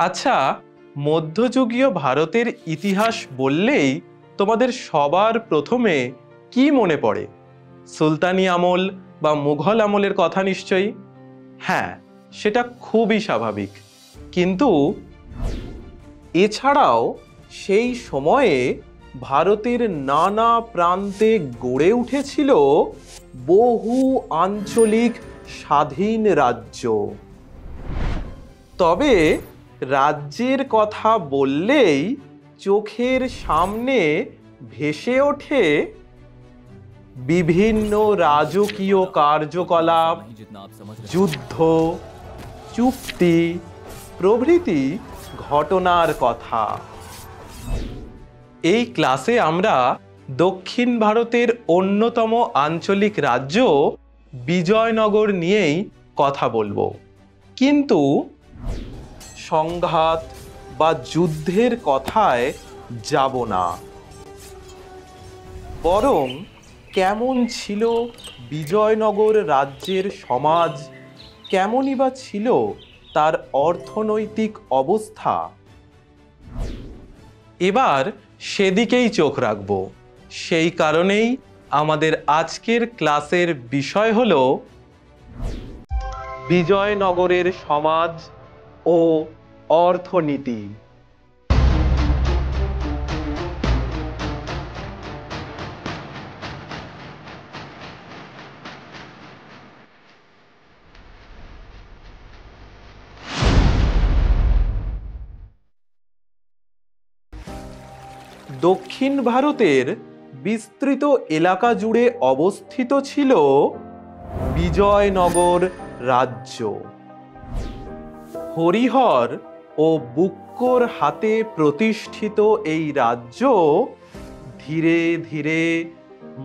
আচ্ছা, মধ্যযুগীয় ভারতের ইতিহাস বললেই তোমাদের সবার প্রথমে কি মনে পড়ে? সুলতানি আমল বা মুঘল আমলের কথা নিশ্চয়ই। হ্যাঁ, সেটা খুবই স্বাভাবিক। কিন্তু এছাড়াও সেই সময়ে ভারতের নানা প্রান্তে গড়ে উঠেছিল বহু আঞ্চলিক স্বাধীন রাজ্য। তবে রাজ্যের কথা বললেই চোখের সামনে ভেসে ওঠে বিভিন্ন রাজকীয় কার্যকলাপ, যুদ্ধ, চুক্তি প্রভৃতি ঘটনার কথা। এই ক্লাসে আমরা দক্ষিণ ভারতের অন্যতম আঞ্চলিক রাজ্য বিজয়নগর নিয়েই কথা বলবো। কিন্তু সংঘাত বা যুদ্ধের কথায় যাব না, বরং কেমন ছিল বিজয়নগর রাজ্যের সমাজ, কেমনই বা ছিল তার অর্থনৈতিক অবস্থা, এবার সেদিকেই চোখ রাখব। সেই কারণেই আমাদের আজকের ক্লাসের বিষয় হলো বিজয়নগরের সমাজ ও অর্থনীতি। দক্ষিণ ভারতের বিস্তৃত এলাকা জুড়ে অবস্থিত ছিল বিজয়নগর রাজ্য। হরিহর ও বুক্কোর হাতে প্রতিষ্ঠিত এই রাজ্য ধীরে ধীরে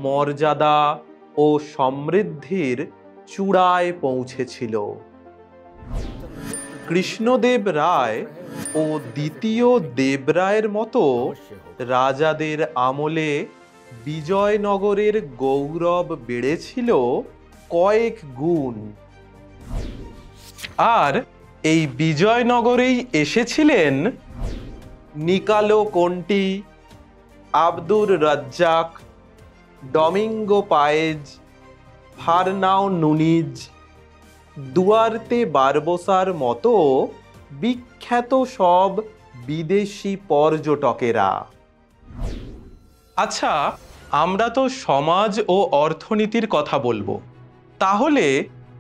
মর্যাদা ও সমৃদ্ধির চূড়ায় পৌঁছেছিল। কৃষ্ণদেব রায় ও দ্বিতীয় দেবরায়ের মতো রাজাদের আমলে বিজয়নগরের গৌরব বেড়েছিল কয়েক গুণ। আর এই বিজয়নগরেই এসেছিলেন Niccolo Conti, Abdur Razzaq, Domingo Paes, Fernao Nuniz, Duarte বারবোসার মতো বিখ্যাত সব বিদেশি পর্যটকেরা। আচ্ছা, আমরা তো সমাজ ও অর্থনীতির কথা বলবো, তাহলে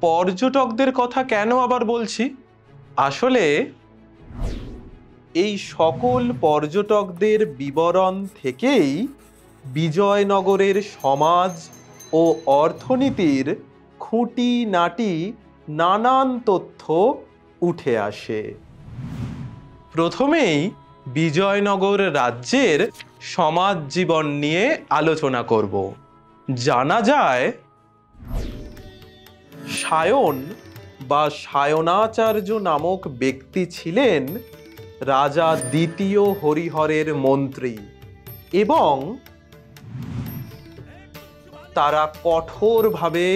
পর্যটকদের কথা কেন আবার বলছি? আসলে এই সকল পর্যটকদের বিবরণ থেকেই বিজয়নগরের সমাজ ও অর্থনীতির খুঁটিনাটি নানান তথ্য উঠে আসে। প্রথমেই বিজয়নগর রাজ্যের সমাজ জীবন নিয়ে আলোচনা করব। জানা যায় সায়ন বা সায়নাচার্য নামক ব্যক্তি ছিলেন রাজা দ্বিতীয় হরিহরের মন্ত্রী এবং তারা কঠোরভাবে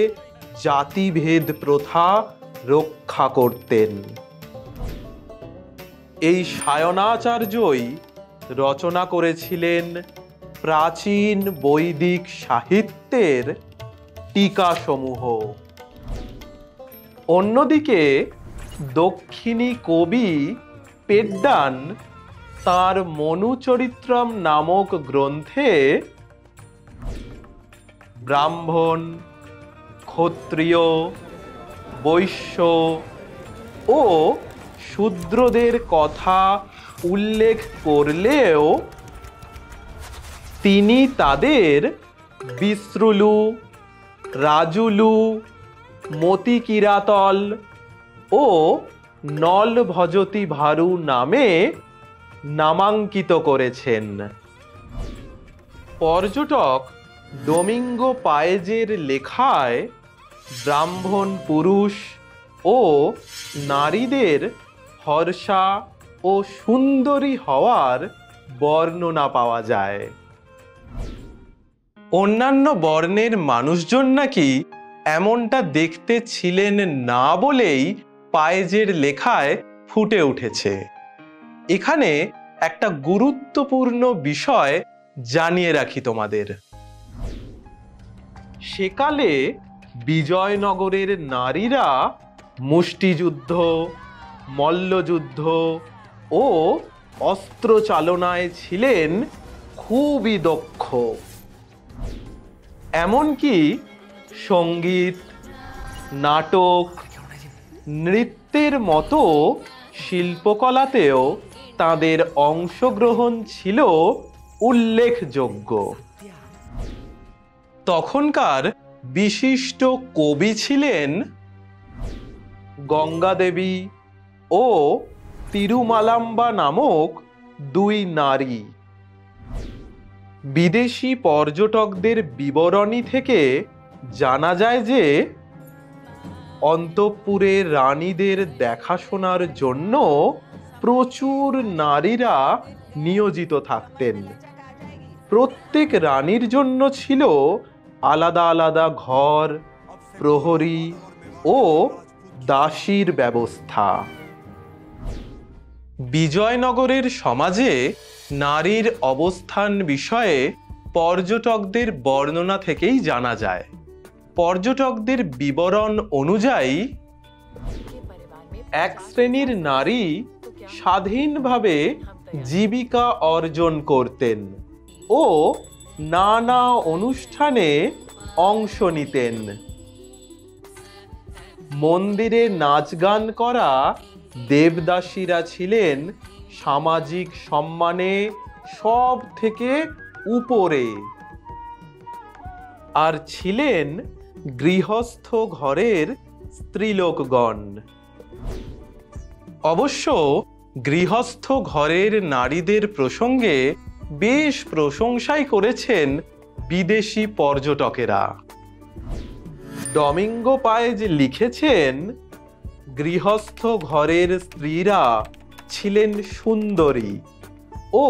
জাতিভেদ প্রথা রক্ষা করতেন। এই সায়নাচার্যই রচনা করেছিলেন প্রাচীন বৈদিক সাহিত্যের টিকাসমূহ। অন্যদিকে দক্ষিণী কবি পেড্ডান তাঁর মনুচরিত্রম নামক গ্রন্থে ব্রাহ্মণ, ক্ষত্রিয়, বৈশ্য ও শূদ্রদের কথা উল্লেখ করলেও তিনি তাদের বিশ্রুলু, রাজুলু, মতিকিরাতল ও নল ভজতি ভারু নামে নামাঙ্কিত করেছেন। পর্যটক ডমিঙ্গো পায়েজের লেখায় ব্রাহ্মণ পুরুষ ও নারীদের ফর্সা ও সুন্দরী হওয়ার বর্ণনা পাওয়া যায়। অন্যান্য বর্ণের মানুষজন নাকি এমনটা দেখতে ছিলেন না বলেই পায়েজের লেখায় ফুটে উঠেছে। এখানে একটা গুরুত্বপূর্ণ বিষয় জানিয়ে রাখি তোমাদের। সেকালে বিজয়নগরের নারীরা মুষ্টিযুদ্ধ, মল্লযুদ্ধ ও অস্ত্র চালনায় ছিলেন খুবই দক্ষ। এমনকি সঙ্গীত, নাটক, নৃত্যের মতো শিল্পকলাতেও তাদের অংশগ্রহণ ছিল উল্লেখযোগ্য। তখনকার বিশিষ্ট কবি ছিলেন গঙ্গা দেবী ও তিরুমালাম্বা নামক দুই নারী। বিদেশি পর্যটকদের বিবরণী থেকে জানা যায় যে অন্তঃপুরে রানীদের দেখাশোনার জন্য প্রচুর নারীরা নিয়োজিত থাকতেন। প্রত্যেক রানীর জন্য ছিল আলাদা আলাদা ঘর, প্রহরী ও দাসীর ব্যবস্থা। বিজয়নগরের সমাজে নারীর অবস্থান বিষয়ে পর্যটকদের বর্ণনা থেকেই জানা যায়। পর্যটকদের বিবরণ অনুযায়ী এক শ্রেণীর নারী স্বাধীনভাবে জীবিকা অর্জন করতেন ও নানা অনুষ্ঠানে অংশ নিতেন। মন্দিরে নাচ গান করা দেবদাসীরা ছিলেন সামাজিক সম্মানে সব থেকে উপরে, আর ছিলেন গৃহস্থ ঘরের স্ত্রীলোকগণ। অবশ্য গৃহস্থ ঘরের নারীদের প্রসঙ্গে বেশ প্রশংসাই করেছেন বিদেশি পর্যটকেরা। ডমিঙ্গো পায়েজ লিখেছেন, গৃহস্থ ঘরের স্ত্রীরা ছিলেন সুন্দরী ও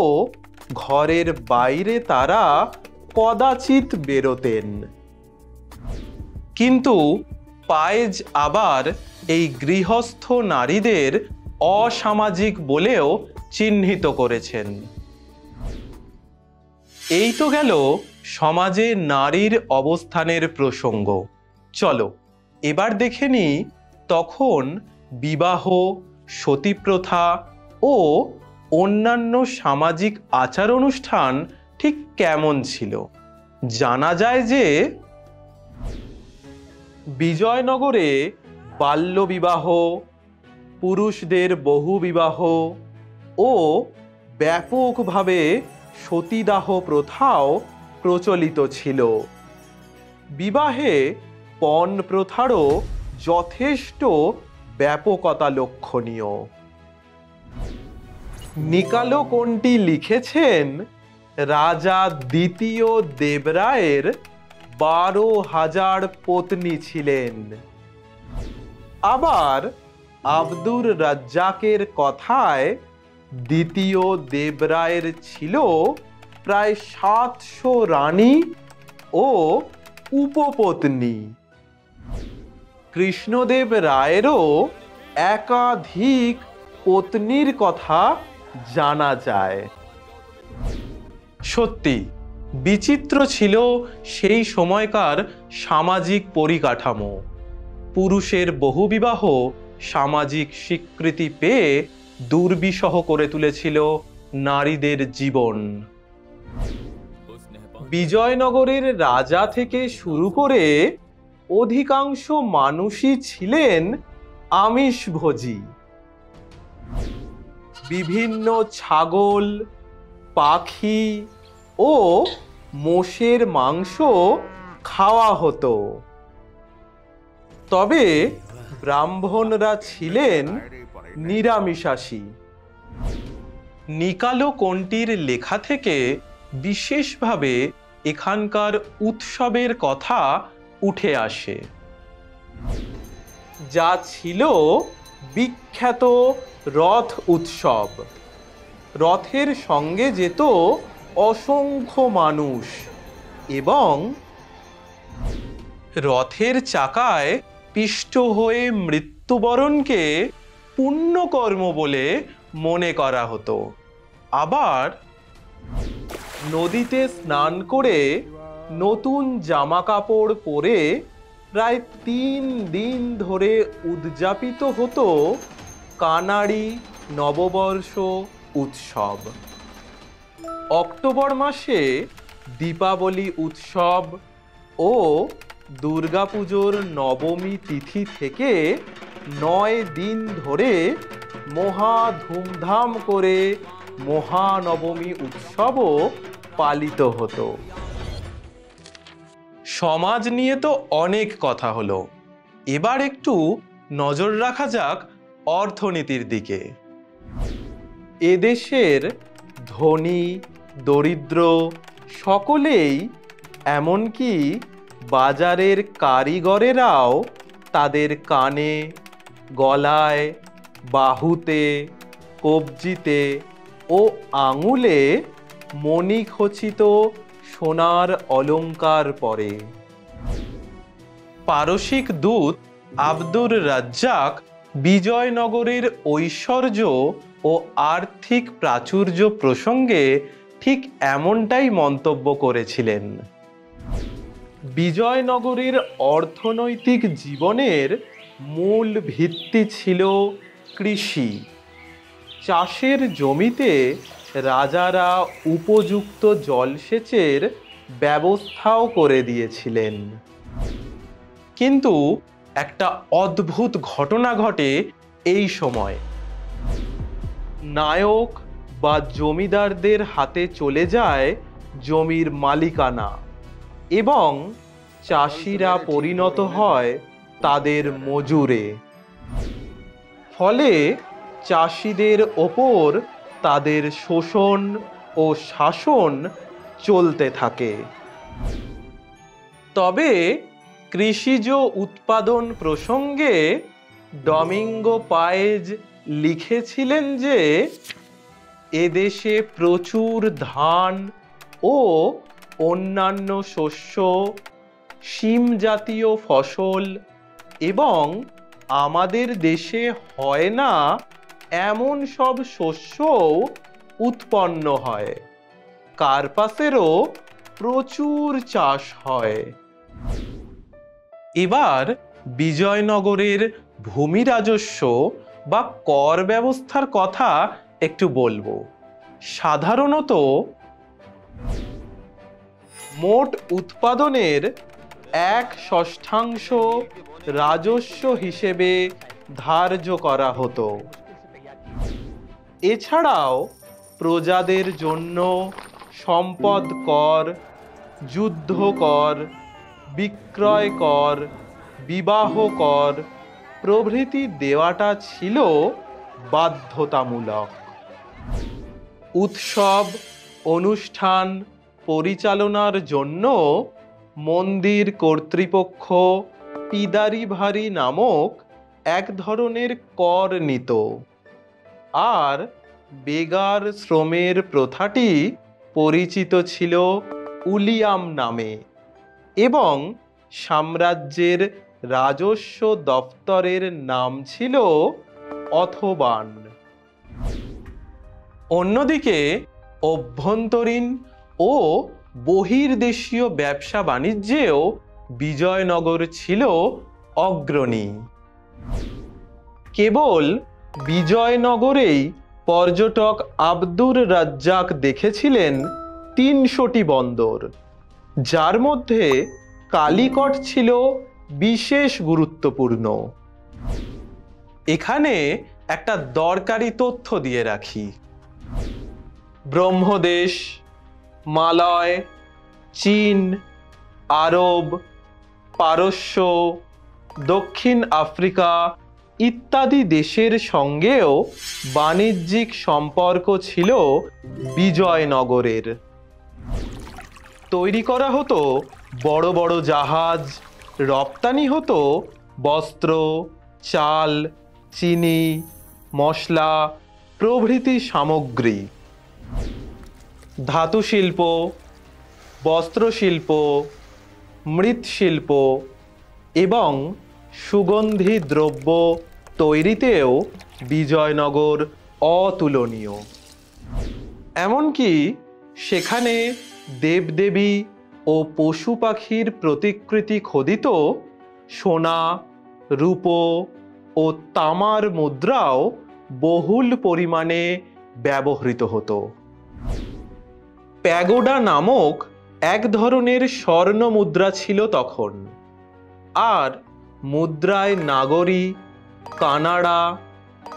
ঘরের বাইরে তারা কদাচিৎ বেরোতেন। কিন্তু পায়েজ আবার এই গৃহস্থ নারীদের অসামাজিক বলেও চিহ্নিত করেছেন। এই তো গেল সমাজে নারীর অবস্থানের প্রসঙ্গ। চলো এবার দেখে নিই তখন বিবাহ, সতীপ্রথা ও অন্যান্য সামাজিক আচার অনুষ্ঠান ঠিক কেমন ছিল। জানা যায় যে বিজয়নগরে বাল্যবিবাহ, পুরুষদের বহুবিবাহ ও ব্যাপকভাবে সতীদাহ প্রথাও প্রচলিত ছিল। বিবাহে পণ প্রথারও যথেষ্ট ব্যাপকতা লক্ষণীয়। নিকালো কোন্টি লিখেছেন, রাজা দ্বিতীয় দেবরায়ের 12,000 পত্নী ছিলেন। আবার আব্দুর রাজ্জাকের কথায় দ্বিতীয় দেবরায়ের ছিল প্রায় 700 রানী ও উপপত্নী। কৃষ্ণদেব রায়েরও একাধিক পত্নীর কথা জানা যায়। সত্যি বিচিত্র ছিল সেই সময়কার সামাজিক পরিকাঠামো। পুরুষের বহুবিবাহ সামাজিক স্বীকৃতি পেয়ে দুর্বিষহ করে তুলেছিল নারীদের জীবন। বিজয়নগরের রাজা থেকে শুরু করে অধিকাংশ মানুষই ছিলেন আমিষভোজী। বিভিন্ন ছাগল, পাখি ও মোষের মাংস খাওয়া হতো। তবে ব্রাহ্মণরা ছিলেন নিরামিষাশী। নিকালো কোন্টির লেখা থেকে বিশেষভাবে এখানকার উৎসবের কথা উঠে আসে, যা ছিল বিখ্যাত রথ উৎসব। রথের সঙ্গে যেত অসংখ্য মানুষ এবং রথের চাকায় পিষ্ট হয়ে মৃত্যুবরণকে পুণ্যকর্ম বলে মনে করা হতো। আবার নদীতে স্নান করে নতুন জামা কাপড় পরে প্রায় 3 দিন ধরে উদযাপিত হতো কানাড়ি নববর্ষ উৎসব। অক্টোবর মাসে দীপাবলি উৎসব ও দুর্গাপুজোর নবমী তিথি থেকে 9 দিন ধরে মহা ধুমধাম করে মহানবমী উৎসবও পালিত হতো। সমাজ নিয়ে তো অনেক কথা হলো, এবার একটু নজর রাখা যাক অর্থনীতির দিকে। এদেশের ধনী দরিদ্র সকলেই, এমনকি বাজারের কারিগরেরাও তাদের কানে, গলায়, বাহুতে, কবজিতে ও আঙুলে মণিখচিত সোনার অলংকার পরে। পারসিক দূত আব্দুর রাজ্জাক বিজয়নগরের ঐশ্বর্য ও আর্থিক প্রাচুর্য প্রসঙ্গে ঠিক এমনটাই মন্তব্য করেছিলেন। বিজয়নগরের অর্থনৈতিক জীবনের মূল ভিত্তি ছিল কৃষি। চাষের জমিতে রাজারা উপযুক্ত জলসেচের ব্যবস্থাও করে দিয়েছিলেন। কিন্তু একটা অদ্ভুত ঘটনা ঘটে এই সময়। নায়ক বা জমিদারদের হাতে চলে যায় জমির মালিকানা এবং চাষিরা পরিণত হয় তাদের মজুরে। ফলে চাষিদের ওপর তাদের শোষণ ও শাসন চলতে থাকে। তবে কৃষিজ উৎপাদন প্রসঙ্গে ডমিঙ্গো পায়েজ লিখেছিলেন যে এদেশে প্রচুর ধান ও অন্যান্য শস্য, শিম জাতীয় ফসল এবং আমাদের দেশে হয় না এমন সব শস্যও উৎপন্ন হয়। কার্পাসেরও প্রচুর চাষ হয়। এবার বিজয়নগরের ভূমি রাজস্ব বা কর ব্যবস্থার কথা একটু বলবো। সাধারণত মোট উৎপাদনের 1/6 রাজস্ব হিসেবে ধার্য করা হতো। এছাড়াও প্রজাদের জন্য সম্পদ কর, যুদ্ধ কর, বিক্রয় কর, বিবাহ কর প্রভৃতি দেওয়াটা ছিল বাধ্যতামূলক। উৎসব অনুষ্ঠান পরিচালনার জন্য মন্দির কর্তৃপক্ষ পিদারি ভারি নামক এক ধরনের কর নিত। আর বেগার শ্রমের প্রথাটি পরিচিত ছিল উলিয়াম নামে এবং সাম্রাজ্যের রাজস্ব দপ্তরের নাম ছিল অথবান। অন্যদিকে অভ্যন্তরীণ ও বহির্দেশীয় ব্যবসা বাণিজ্যেও বিজয়নগর ছিল অগ্রণী। কেবল বিজয়নগরেই পর্যটক আব্দুর রাজ্জাক দেখেছিলেন 300টি বন্দর, যার মধ্যে কালিকট ছিল বিশেষ গুরুত্বপূর্ণ। এখানে একটা দরকারি তথ্য দিয়ে রাখি। ব্রহ্মদেশ, মালয়, চীন, আরব, পারস্য, দক্ষিণ আফ্রিকা ইত্যাদি দেশের সঙ্গেও বাণিজ্যিক সম্পর্ক ছিল বিজয়নগরের। তৈরি করা হতো বড় বড় জাহাজ, রপ্তানি হতো বস্ত্র, চাল, চিনি, মশলা প্রভৃতি সামগ্রী। ধাতুশিল্প, বস্ত্রশিল্প, মৃৎশিল্প এবং সুগন্ধি দ্রব্য তৈরিতেও বিজয়নগর অতুলনীয়। এমনকি সেখানে দেবদেবী ও পশু পাখির প্রতিকৃতি খোদিত সোনা, রূপো ও তামার মুদ্রাও বহুল পরিমাণে ব্যবহৃত হতো। প্যাগোডা নামক এক ধরনের স্বর্ণ মুদ্রা ছিল তখন, আর মুদ্রায় নাগরী, কানাড়া,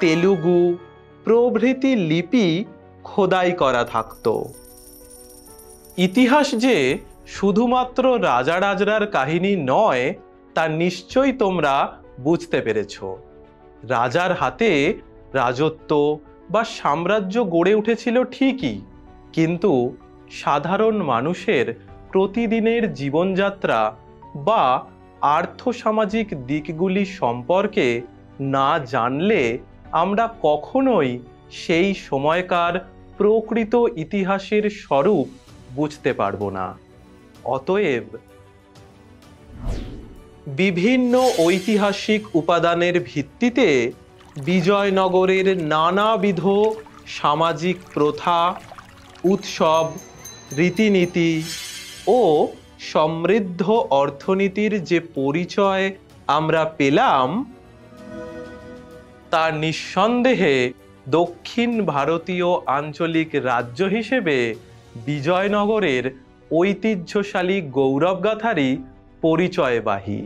তেলুগু প্রভৃতি লিপি খোদাই করা থাকত। ইতিহাস যে শুধুমাত্র রাজা রাজরার কাহিনী নয় তা নিশ্চয়ই তোমরা বুঝতে পেরেছ। রাজার হাতে রাজত্ব বা সাম্রাজ্য গড়ে উঠেছিল ঠিকই, কিন্তু সাধারণ মানুষের প্রতিদিনের জীবনযাত্রা বা আর্থসামাজিক দিকগুলি সম্পর্কে না জানলে আমরা কখনোই সেই সময়কার প্রকৃত ইতিহাসের স্বরূপ বুঝতে পারব না। অতএব বিভিন্ন ঐতিহাসিক উপাদানের ভিত্তিতে বিজয়নগরের নানাবিধ সামাজিক প্রথা, উৎসব, রীতিনীতি ও সমৃদ্ধ অর্থনীতির যে পরিচয় আমরা পেলাম, তা নিঃসন্দেহে দক্ষিণ ভারতীয় আঞ্চলিক রাজ্য হিসেবে বিজয়নগরের ঐতিহ্যশালী গৌরবগাথারই পরিচয়বাহী।